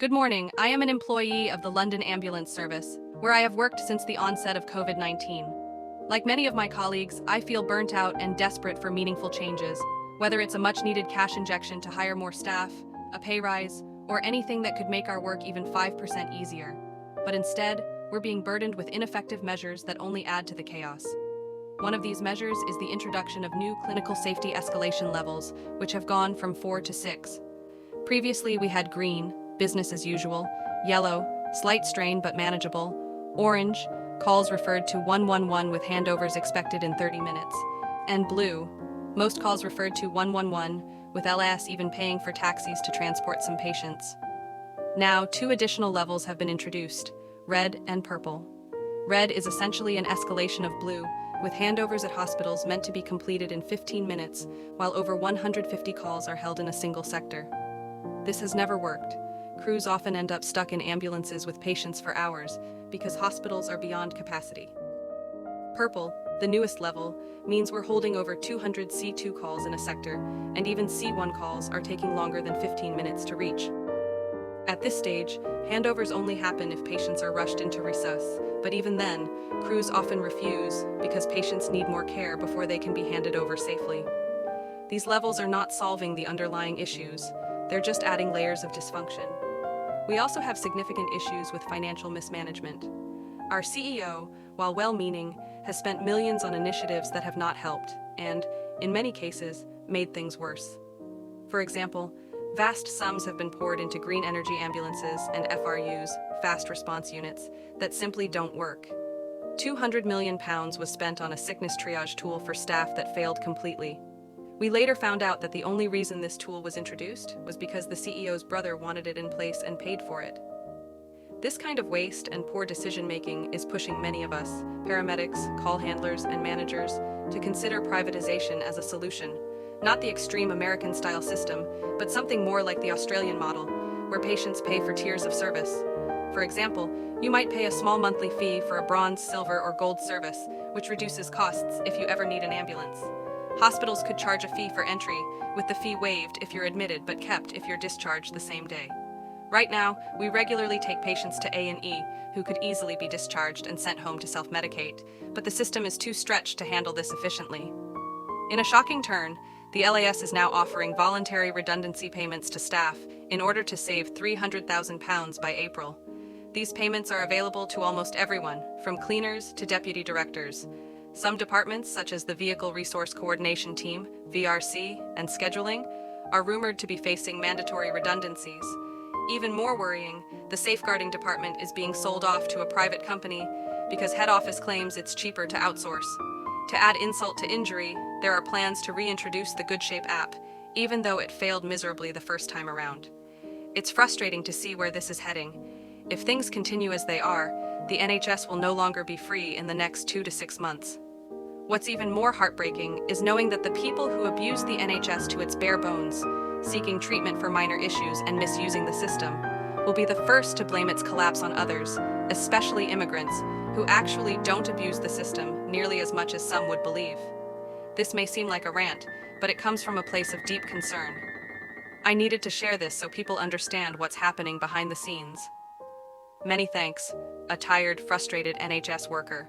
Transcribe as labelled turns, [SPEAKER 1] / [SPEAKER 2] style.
[SPEAKER 1] Good morning. I am an employee of the London Ambulance Service, where I have worked since the onset of COVID-19. Like many of my colleagues, I feel burnt out and desperate for meaningful changes, whether it's a much-needed cash injection to hire more staff, a pay rise, or anything that could make our work even 5% easier. But instead, we're being burdened with ineffective measures that only add to the chaos. One of these measures is the introduction of new clinical safety escalation levels, which have gone from 4 to 6. Previously, we had green, business as usual; yellow, slight strain but manageable; orange, calls referred to 111 with handovers expected in 30 minutes; and blue, most calls referred to 111, with LAS even paying for taxis to transport some patients. Now, 2 additional levels have been introduced: red and purple. Red is essentially an escalation of blue, with handovers at hospitals meant to be completed in 15 minutes, while over 150 calls are held in a single sector. This has never worked. Crews often end up stuck in ambulances with patients for hours because hospitals are beyond capacity. Purple, the newest level, means we're holding over 200 C2 calls in a sector, and even C1 calls are taking longer than 15 minutes to reach. At this stage, handovers only happen if patients are rushed into resus, but even then, crews often refuse because patients need more care before they can be handed over safely. These levels are not solving the underlying issues, they're just adding layers of dysfunction. We also have significant issues with financial mismanagement. Our CEO, while well-meaning, has spent millions on initiatives that have not helped and, in many cases, made things worse. For example, vast sums have been poured into green energy ambulances and FRUs, fast response units, that simply don't work. £200 million was spent on a sickness triage tool for staff that failed completely. We later found out that the only reason this tool was introduced was because the CEO's brother wanted it in place and paid for it. This kind of waste and poor decision-making is pushing many of us, paramedics, call handlers, and managers, to consider privatization as a solution, not the extreme American-style system, but something more like the Australian model, where patients pay for tiers of service. For example, you might pay a small monthly fee for a bronze, silver, or gold service, which reduces costs if you ever need an ambulance. Hospitals could charge a fee for entry, with the fee waived if you're admitted but kept if you're discharged the same day. Right now, we regularly take patients to A&E who could easily be discharged and sent home to self-medicate, but the system is too stretched to handle this efficiently. In a shocking turn, the LAS is now offering voluntary redundancy payments to staff in order to save £300,000 by April. These payments are available to almost everyone, from cleaners to deputy directors. Some departments, such as the Vehicle Resource Coordination Team, VRC, and scheduling, are rumored to be facing mandatory redundancies. Even more worrying, the safeguarding department is being sold off to a private company because head office claims it's cheaper to outsource. To add insult to injury, there are plans to reintroduce the GoodShape app, even though it failed miserably the first time around. It's frustrating to see where this is heading. If things continue as they are, the NHS will no longer be free in the next 2 to 6 months. What's even more heartbreaking is knowing that the people who abuse the NHS to its bare bones, seeking treatment for minor issues and misusing the system, will be the first to blame its collapse on others, especially immigrants, who actually don't abuse the system nearly as much as some would believe. This may seem like a rant, but it comes from a place of deep concern. I needed to share this so people understand what's happening behind the scenes. Many thanks, a tired, frustrated NHS worker.